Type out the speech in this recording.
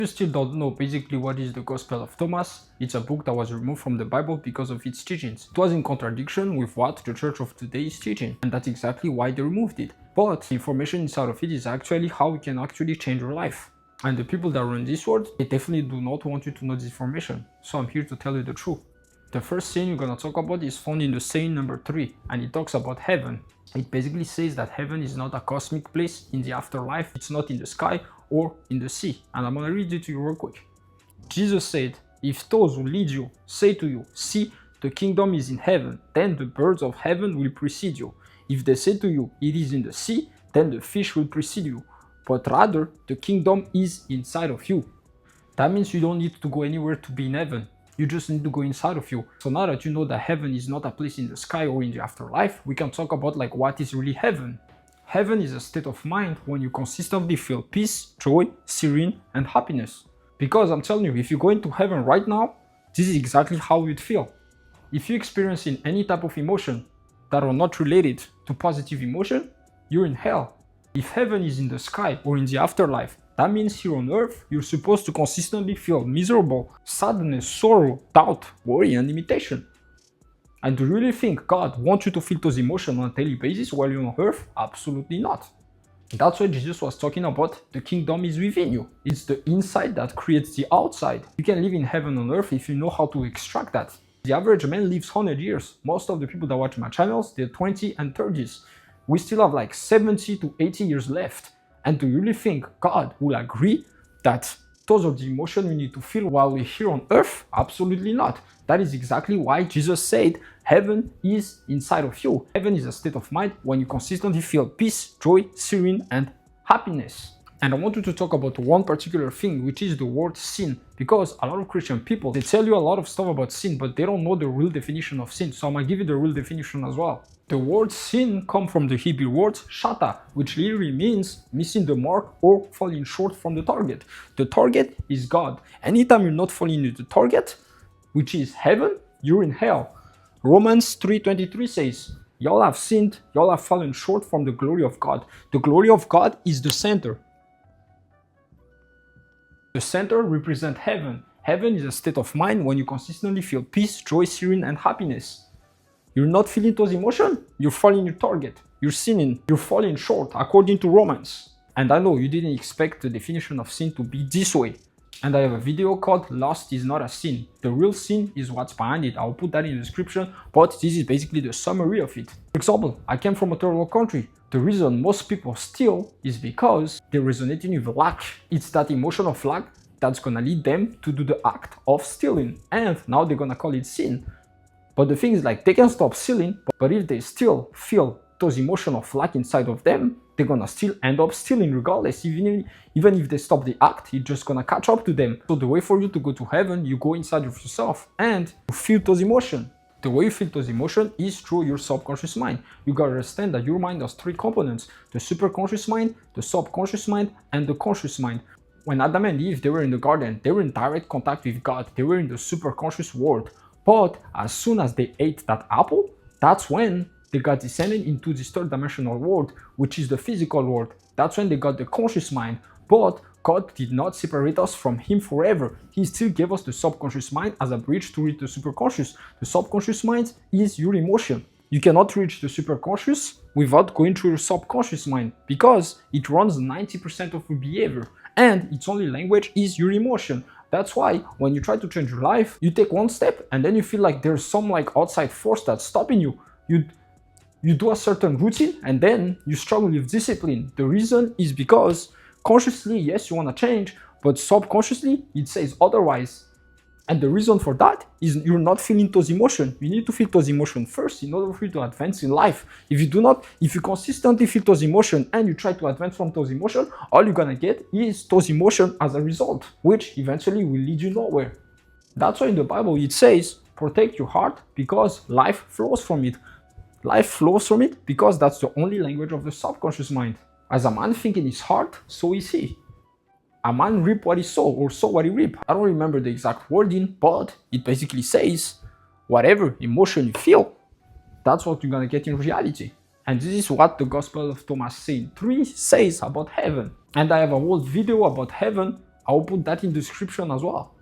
If you still don't know basically what is the Gospel of Thomas, it's a book that was removed from the Bible because of its teachings. It was in contradiction with what the church of today is teaching, and that's exactly why they removed it. But the information inside of it is actually how we can actually change your life. And the people that run this world, they definitely do not want you to know this information. So I'm here to tell you the truth. The first saying we're gonna talk about is found in the saying number 3, and it talks about heaven. It basically says that heaven is not a cosmic place in the afterlife, it's not in the sky or in the sea. And I'm gonna read it to you real quick. Jesus said, "If those who lead you say to you, 'See, the kingdom is in heaven,' then the birds of heaven will precede you. If they say to you, 'It is in the sea,' then the fish will precede you. But rather, the kingdom is inside of you." That means you don't need to go anywhere to be in heaven. You just need to go inside of you. So now that you know that heaven is not a place in the sky or in the afterlife, we can talk about like what is really heaven. Heaven is a state of mind when you consistently feel peace, joy, serene, and happiness. Because I'm telling you, if you go into heaven right now, this is exactly how you'd feel. If you're experiencing any type of emotion that are not related to positive emotion, you're in hell. If heaven is in the sky or in the afterlife, that means here on earth, you're supposed to consistently feel miserable, sadness, sorrow, doubt, worry, and limitation. And do you really think God wants you to feel those emotions on a daily basis while you're on earth? Absolutely not. That's why Jesus was talking about the kingdom is within you. It's the inside that creates the outside. You can live in heaven on earth if you know how to extract that. The average man lives 100 years. Most of the people that watch my channels, they're 20 and 30s. We still have like 70 to 80 years left. And do you really think God will agree that those are the emotions we need to feel while we're here on earth? Absolutely not. That is exactly why Jesus said heaven is inside of you. Heaven is a state of mind when you consistently feel peace, joy, serene, and happiness. And I want you to talk about one particular thing, which is the word sin. Because a lot of Christian people, they tell you a lot of stuff about sin, but they don't know the real definition of sin. So I'm gonna give you the real definition as well. The word sin comes from the Hebrew word shata, which literally means missing the mark or falling short from the target. The target is God. Anytime you're not falling into the target, which is heaven, you're in hell. Romans 3:23 says, "Y'all have sinned, y'all have fallen short from the glory of God." The glory of God is the center. The center represents heaven. Heaven is a state of mind when you consistently feel peace, joy, serene, and happiness. You're not feeling those emotions, you're falling your target. You're sinning, you're falling short, according to Romans. And I know you didn't expect the definition of sin to be this way. And I have a video called "Lust is not a sin." The real sin is what's behind it. I'll put that in the description, but this is basically the summary of it. For example, I came from a third world country. The reason most people steal is because they're resonating with lack. It's that emotion of lack that's gonna lead them to do the act of stealing. And now they're gonna call it sin. But the thing is, like, they can stop stealing, but if they still feel those emotions of lack inside of them, they're gonna still end up stealing regardless. Even if they stop the act, it's just gonna catch up to them. So the way for you to go to heaven, you go inside of yourself and you feel those emotions. The way you feel those emotions is through your subconscious mind. You gotta understand that your mind has 3 components: the superconscious mind, the subconscious mind, and the conscious mind. When Adam and Eve, they were in the garden, they were in direct contact with God. They were in the superconscious world. But as soon as they ate that apple, that's when they got descended into this third dimensional world, which is the physical world. That's when they got the conscious mind. But God did not separate us from Him forever. He still gave us the subconscious mind as a bridge to reach the superconscious. The subconscious mind is your emotion. You cannot reach the superconscious without going through your subconscious mind, because it runs 90% of your behavior, and its only language is your emotion. That's why when you try to change your life, you take one step and then you feel like there's some like outside force that's stopping you. You do a certain routine and then you struggle with discipline. The reason is because consciously, yes, you want to change, but subconsciously it says otherwise. And the reason for that is you're not feeling those emotions. You need to feel those emotions first in order for you to advance in life. If you consistently feel those emotions and you try to advance from those emotions, all you're gonna get is those emotions as a result, which eventually will lead you nowhere. That's why in the Bible it says, protect your heart because life flows from it. Life flows from it because that's the only language of the subconscious mind. As a man thinks in his heart, so is he. A man reap what he sow, or sow what he reap. I don't remember the exact wording, but it basically says, whatever emotion you feel, that's what you're gonna get in reality. And this is what the Gospel of Thomas saying 3 says about heaven. And I have a whole video about heaven I'll put that in the description as well.